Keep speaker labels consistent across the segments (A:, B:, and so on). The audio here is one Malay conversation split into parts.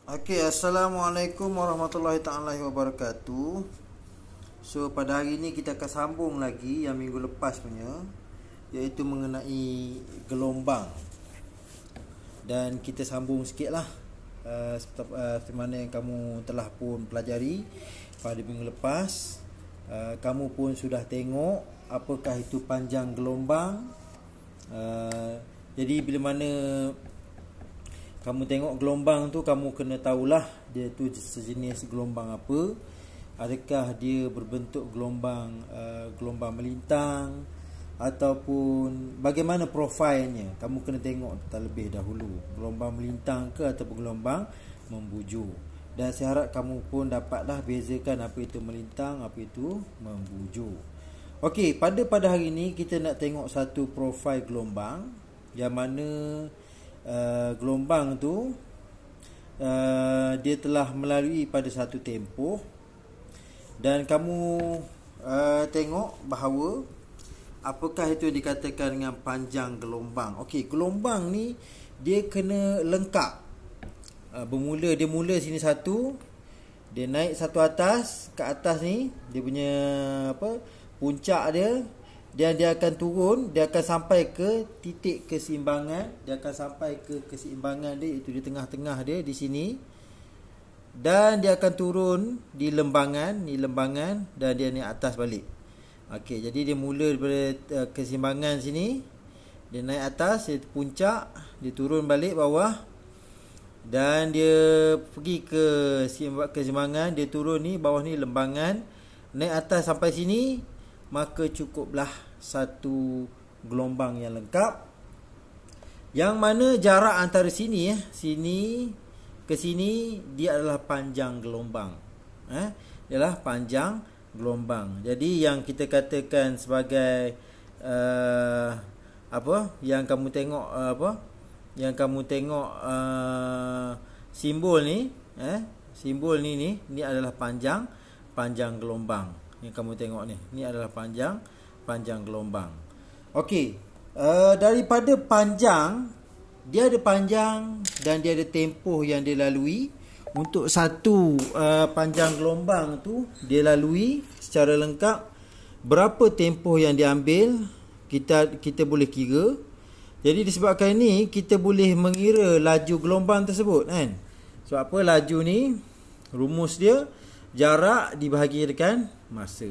A: Okey, Assalamualaikum warahmatullahi taala wabarakatuh. So pada hari ni kita akan sambung lagi yang minggu lepas punya, iaitu mengenai gelombang. Dan kita sambung sikit lah seperti mana yang kamu telah pun pelajari pada minggu lepas. Kamu pun sudah tengok apakah itu panjang gelombang. Jadi bila mana kamu tengok gelombang tu, kamu kena tahulah dia tu sejenis gelombang apa. Adakah dia berbentuk gelombang gelombang melintang ataupun bagaimana profilnya. Kamu kena tengok terlebih dahulu, gelombang melintang ke ataupun gelombang membujur. Dan saya harap kamu pun dapatlah bezakan apa itu melintang, apa itu membujur. Okey, pada hari ini kita nak tengok satu profil gelombang yang mana gelombang tu dia telah melalui pada satu tempoh. Dan kamu tengok bahawa apakah itu dikatakan dengan panjang gelombang. Okey, gelombang ni dia kena lengkap. Dia mula sini satu, dia naik satu atas, ke atas ni dia punya puncak dia, dan dia akan turun, dia akan sampai ke titik keseimbangan. Dia akan sampai ke keseimbangan dia, itu di tengah-tengah dia di sini. Dan dia akan turun di lembangan, dan dia naik atas balik. Okey, jadi dia mula daripada keseimbangan sini, dia naik atas, dia puncak, dia turun balik bawah, dan dia pergi ke keseimbangan, dia turun ni, bawah ni lembangan, naik atas sampai sini, maka cukuplah satu gelombang yang lengkap, yang mana jarak antara sini sini ke sini dia adalah panjang gelombang. Dia adalah panjang gelombang. Jadi yang kita katakan sebagai yang kamu tengok yang kamu tengok simbol ni, simbol ni adalah panjang gelombang. Yang kamu tengok ni adalah panjang gelombang. Okey, daripada panjang, dia ada panjang dan dia ada tempoh yang dia lalui. Untuk satu panjang gelombang tu dia lalui secara lengkap, berapa tempoh yang diambil kita boleh kira. Jadi disebabkan ini kita boleh mengira laju gelombang tersebut, kan. Sebab apa? Laju ni rumus dia jarak dibahagi dengan masa.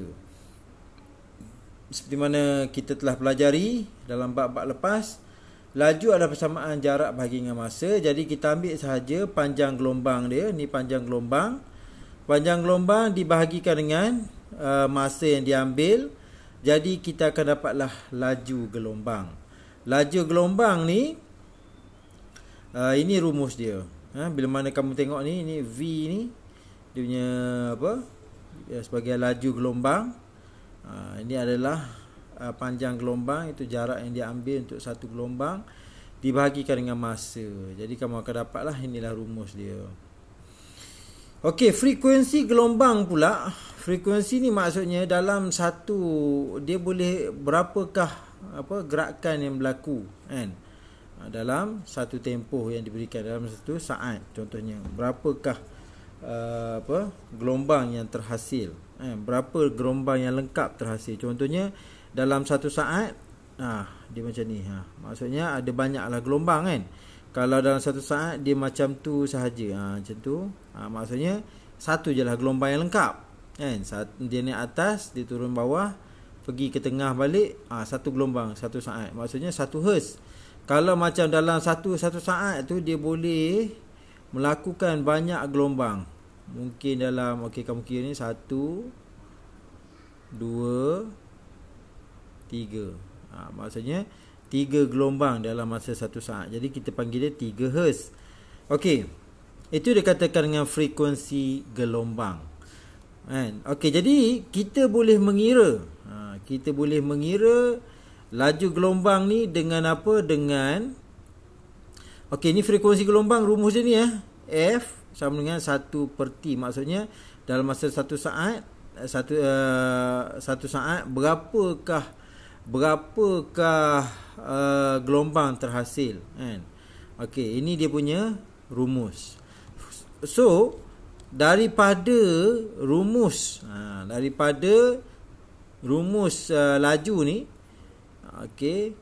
A: Seperti mana kita telah pelajari dalam bab-bab lepas, laju adalah persamaan jarak bahagi dengan masa. Jadi kita ambil sahaja panjang gelombang dia. Ni panjang gelombang. Panjang gelombang dibahagikan dengan masa yang diambil. Jadi kita akan dapatlah laju gelombang. Laju gelombang ni ini rumus dia. Bila mana kamu tengok ni V ni, dia punya sebagai laju gelombang. Ini adalah panjang gelombang, itu jarak yang diambil untuk satu gelombang dibahagikan dengan masa. Jadi kamu akan dapatlah, inilah rumus dia. Okey, frekuensi gelombang pula. Frekuensi ni maksudnya dalam satu, dia boleh berapakah gerakan yang berlaku, kan, dalam satu tempoh yang diberikan dalam satu saat. Contohnya berapakah gelombang yang terhasil, berapa gelombang yang lengkap terhasil. Contohnya dalam satu saat, dia macam ni, maksudnya ada banyaklah gelombang, kan. Kalau dalam satu saat dia macam tu sahaja, macam tu, maksudnya satu je lah gelombang yang lengkap, kan. Dia naik atas, dia turun bawah, pergi ke tengah balik, satu gelombang satu saat, maksudnya 1 hertz. Kalau macam dalam satu saat tu dia boleh melakukan banyak gelombang. Mungkin dalam, kamu kira ni 1, 2, 3. Maksudnya 3 gelombang dalam masa 1 saat. Jadi kita panggil dia 3 hertz. Okey, itu dikatakan dengan frekuensi gelombang, kan. Okey, jadi kita boleh mengira, laju gelombang ni dengan apa? Dengan ni frekuensi gelombang, rumus dia ni, F sama dengan 1/T. Maksudnya dalam masa 1 saat, satu saat berapakah gelombang terhasil, kan. Okey, ini dia punya rumus. So daripada rumus laju ni, okey,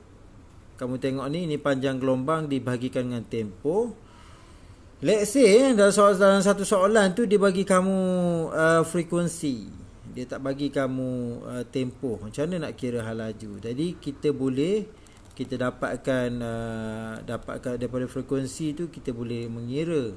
A: kamu tengok ni panjang gelombang dibahagikan dengan tempoh. Let's say dalam satu soalan tu dia bagi kamu frekuensi, dia tak bagi kamu tempoh. Macam mana nak kira hal laju? Jadi kita dapatkan daripada frekuensi tu, kita boleh mengira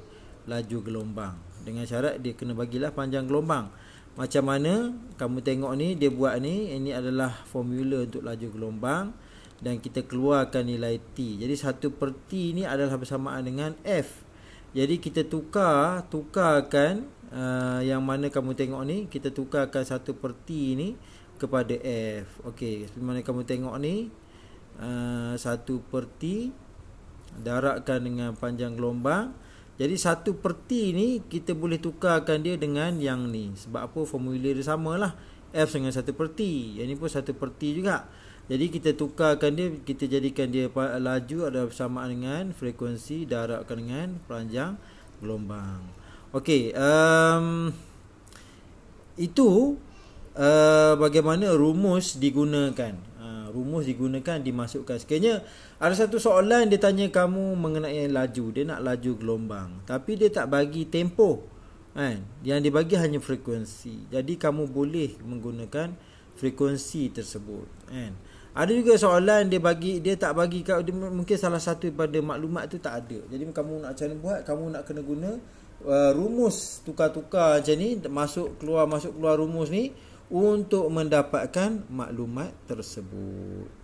A: laju gelombang dengan syarat dia kena bagilah panjang gelombang. Macam mana kamu tengok ni, dia buat ni, ini adalah formula untuk laju gelombang dan kita keluarkan nilai T. Jadi 1/T ni adalah bersamaan dengan F. Jadi kita tukarkan yang mana kamu tengok ni, kita tukarkan 1/T ni kepada F. Okey, seperti mana kamu tengok ni, 1/T darabkan dengan panjang gelombang. Jadi 1/T ni kita boleh tukarkan dia dengan yang ni. Sebab apa? Formula dia samalah, F dengan 1/T. Yang ni pun 1/T juga. Jadi kita tukarkan dia, kita jadikan dia laju adalah bersamaan dengan frekuensi darabkan dengan panjang gelombang. Okey, itu bagaimana rumus digunakan. Rumus digunakan, dimasukkan. Sekiranya ada satu soalan dia tanya kamu mengenai laju, dia nak laju gelombang, tapi dia tak bagi tempoh, kan? Yang dia bagi hanya frekuensi. Jadi kamu boleh menggunakan frekuensi tersebut, kan? Ada juga soalan dia tak bagi, mungkin salah satu daripada maklumat tu tak ada. Jadi kamu nak macam mana buat? Kamu nak kena guna rumus tukar-tukar macam ni, masuk keluar rumus ni untuk mendapatkan maklumat tersebut.